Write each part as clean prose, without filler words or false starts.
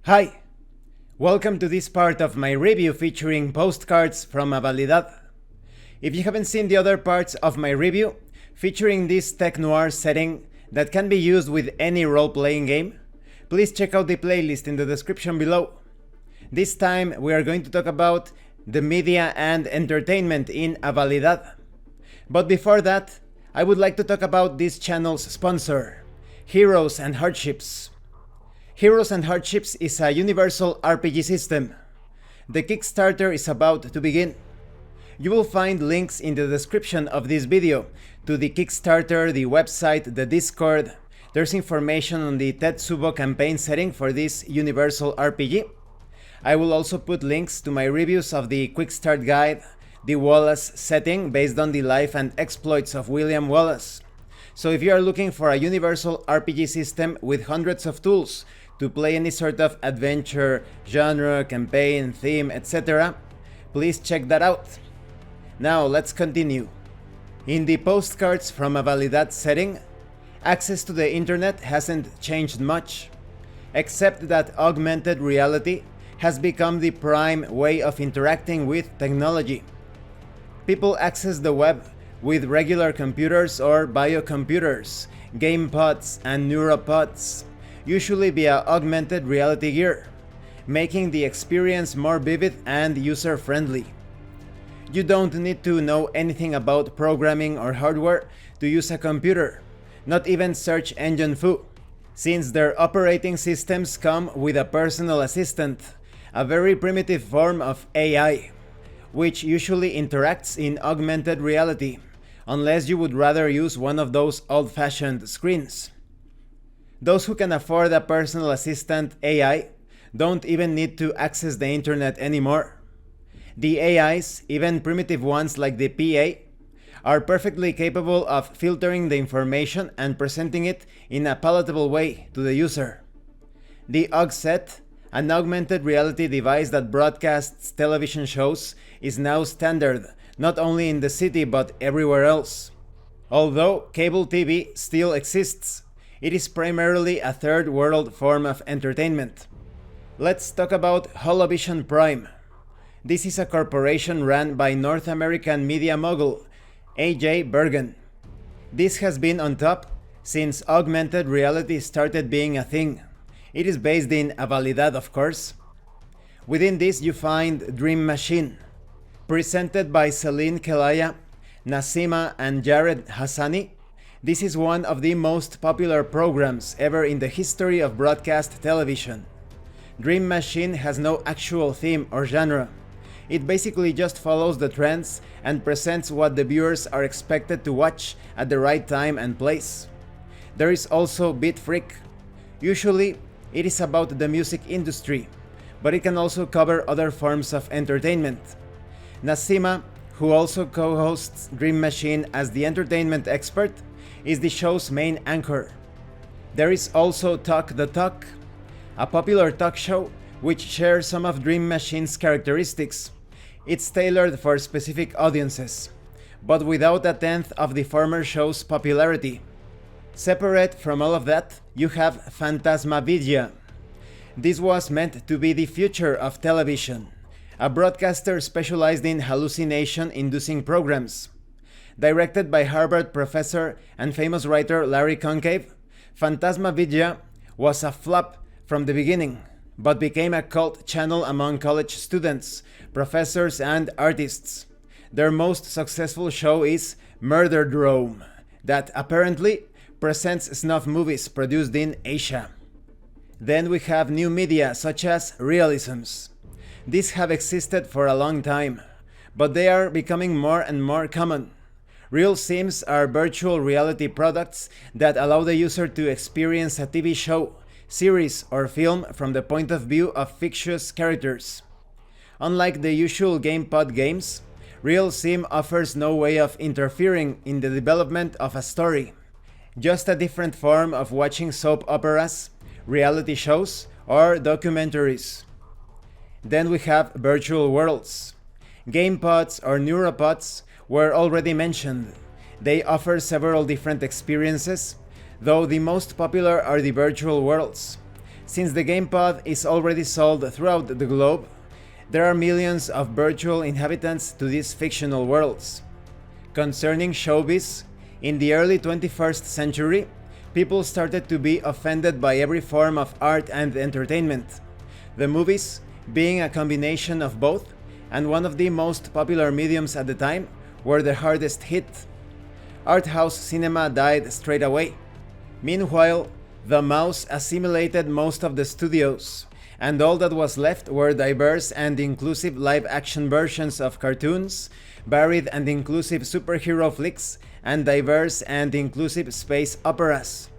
Hi! Welcome to this part of my review featuring postcards from Avalidad. If you haven't seen the other parts of my review, featuring this tech-noir setting that can be used with any role-playing game, please check out the playlist in the description below. This time we are going to talk about the media and entertainment in Avalidad. But before that, I would like to talk about this channel's sponsor, Heroes and Hardships. Heroes and Hardships is a universal RPG system. The Kickstarter is about to begin. You will find links in the description of this video to the Kickstarter, the website, the Discord. There's information on the Tetsubo campaign setting for this universal RPG. I will also put links to my reviews of the Quickstart guide, the Wallace setting based on the life and exploits of William Wallace. So if you are looking for a universal RPG system with hundreds of tools to play any sort of adventure, genre, campaign, theme, etc., please check that out. Now let's continue. In the Postcards from Avalidad setting, access to the internet hasn't changed much, except that augmented reality has become the prime way of interacting with technology. People access the web with regular computers or biocomputers, game pods and neuropods, usually via augmented reality gear, making the experience more vivid and user-friendly. You don't need to know anything about programming or hardware to use a computer, not even search engine foo, since their operating systems come with a personal assistant, a very primitive form of AI, which usually interacts in augmented reality, unless you would rather use one of those old-fashioned screens. Those who can afford a personal assistant AI don't even need to access the internet anymore. The AIs, even primitive ones like the PA, are perfectly capable of filtering the information and presenting it in a palatable way to the user. The AugSet, an augmented reality device that broadcasts television shows, is now standard not only in the city but everywhere else. Although cable TV still exists, it is primarily a third world form of entertainment. Let's talk about Holovision Prime. This is a corporation run by North American media mogul A.J. Bergen. This has been on top since augmented reality started being a thing. It is based in Avalidad, of course. Within this you find Dream Machine, presented by Celine Kelaya, Nasima and Jared Hassani. This is one of the most popular programs ever in the history of broadcast television. Dream Machine has no actual theme or genre. It basically just follows the trends and presents what the viewers are expected to watch at the right time and place. There is also Bitfreak. Usually, it is about the music industry, but it can also cover other forms of entertainment. Nasima, who also co-hosts Dream Machine as the entertainment expert, is the show's main anchor. There is also Talk the Talk, a popular talk show which shares some of Dream Machine's characteristics. It's tailored for specific audiences, but without a tenth of the former show's popularity. Separate from all of that, you have Phantasmavidia. This was meant to be the future of television, a broadcaster specialized in hallucination-inducing programs. Directed by Harvard professor and famous writer Larry Concave, Phantasmavidia was a flop from the beginning, but became a cult channel among college students, professors, and artists. Their most successful show is Murderdrome, that apparently presents snuff movies produced in Asia. Then we have new media such as realisms. These have existed for a long time, but they are becoming more and more common. Real sims are virtual reality products that allow the user to experience a TV show, series, or film from the point of view of fictitious characters. Unlike the usual gamepod games, Real Sim offers no way of interfering in the development of a story, just a different form of watching soap operas, reality shows, or documentaries. Then we have virtual worlds. Gamepods or neuropods were already mentioned. They offer several different experiences, though the most popular are the virtual worlds. Since the GamePod is already sold throughout the globe, there are millions of virtual inhabitants to these fictional worlds. Concerning showbiz, in the early 21st century, people started to be offended by every form of art and entertainment. The movies, being a combination of both, and one of the most popular mediums at the time, were the hardest hit. Art house cinema died straight away. Meanwhile, the mouse assimilated most of the studios, and all that was left were diverse and inclusive live-action versions of cartoons, varied and inclusive superhero flicks, and diverse and inclusive space operas.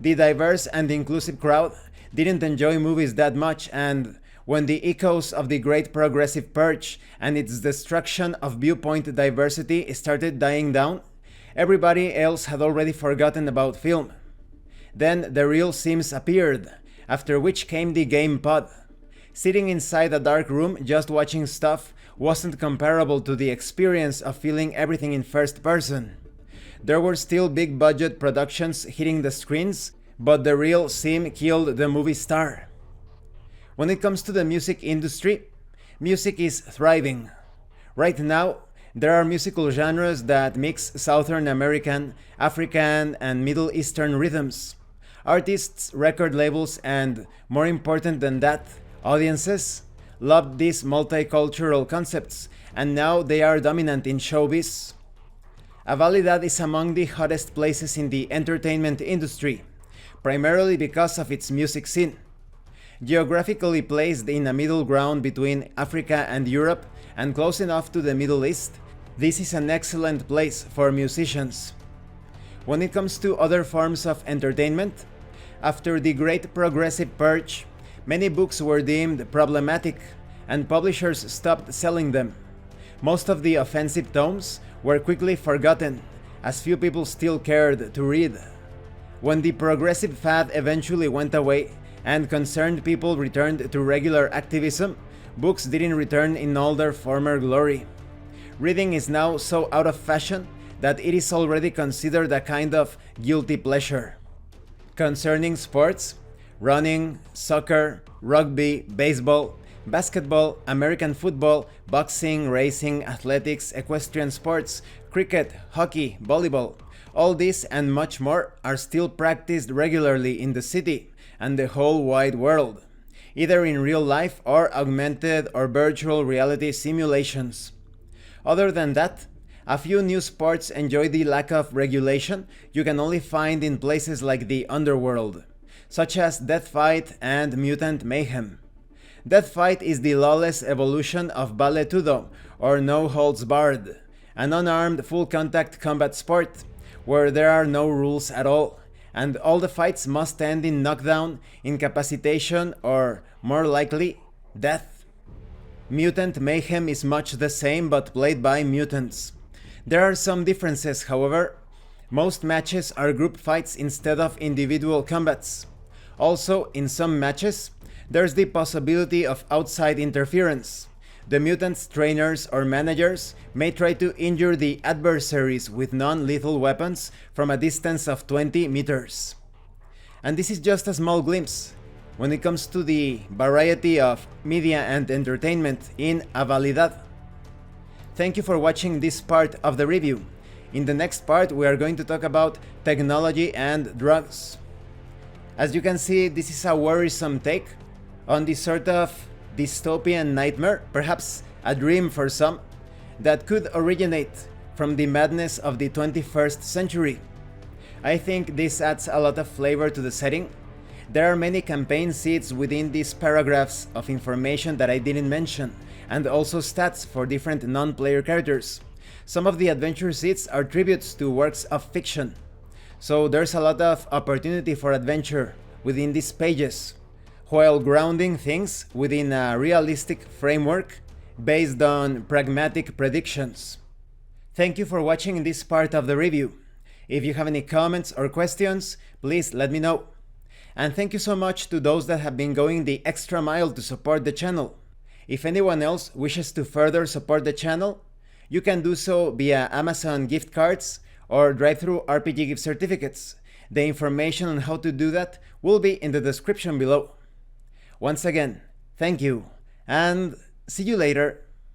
The diverse and inclusive crowd didn't enjoy movies that much, and when the echoes of the Great Progressive Purge and its destruction of viewpoint diversity started dying down, everybody else had already forgotten about film. Then the real Sims appeared, after which came the GamePod. Sitting inside a dark room just watching stuff wasn't comparable to the experience of feeling everything in first person. There were still big budget productions hitting the screens, but the real Sim killed the movie star. When it comes to the music industry, music is thriving. Right now, there are musical genres that mix Southern American, African, and Middle Eastern rhythms. Artists, record labels, and, more important than that, audiences loved these multicultural concepts, and now they are dominant in showbiz. Avalidad is among the hottest places in the entertainment industry, primarily because of its music scene. Geographically placed in a middle ground between Africa and Europe, and close enough to the Middle East, this is an excellent place for musicians. When it comes to other forms of entertainment, after the Great Progressive Purge, many books were deemed problematic, and publishers stopped selling them. Most of the offensive tomes were quickly forgotten, as few people still cared to read. When the progressive fad eventually went away, and concerned people returned to regular activism, books didn't return in all their former glory. Reading is now so out of fashion that it is already considered a kind of guilty pleasure. Concerning sports, running, soccer, rugby, baseball, basketball, American football, boxing, racing, athletics, equestrian sports, cricket, hockey, volleyball, all this and much more are still practiced regularly in the city and the whole wide world, either in real life or augmented or virtual reality simulations. Other than that, a few new sports enjoy the lack of regulation you can only find in places like the underworld, such as Deathfight and Mutant Mayhem. Deathfight is the lawless evolution of Vale Tudo, or No Holds Barred, an unarmed full-contact combat sport, where there are no rules at all, and all the fights must end in knockdown, incapacitation, or, more likely, death. Mutant Mayhem is much the same but played by mutants. There are some differences, however. Most matches are group fights instead of individual combats. Also, in some matches, there's the possibility of outside interference. The mutants' trainers or managers may try to injure the adversaries with non-lethal weapons from a distance of 20 meters. And this is just a small glimpse when it comes to the variety of media and entertainment in Avalidad. Thank you for watching this part of the review. In the next part, we are going to talk about technology and drugs. As you can see, this is a worrisome take on the sort of dystopian nightmare, perhaps a dream for some, that could originate from the madness of the 21st century. I think this adds a lot of flavor to the setting. There are many campaign seeds within these paragraphs of information that I didn't mention, and also stats for different non-player characters. Some of the adventure seeds are tributes to works of fiction, so there's a lot of opportunity for adventure within these pages, while grounding things within a realistic framework based on pragmatic predictions. Thank you for watching this part of the review. If you have any comments or questions, please let me know. And thank you so much to those that have been going the extra mile to support the channel. If anyone else wishes to further support the channel, you can do so via Amazon gift cards or drive-thru RPG gift certificates. The information on how to do that will be in the description below. Once again, thank you, and see you later.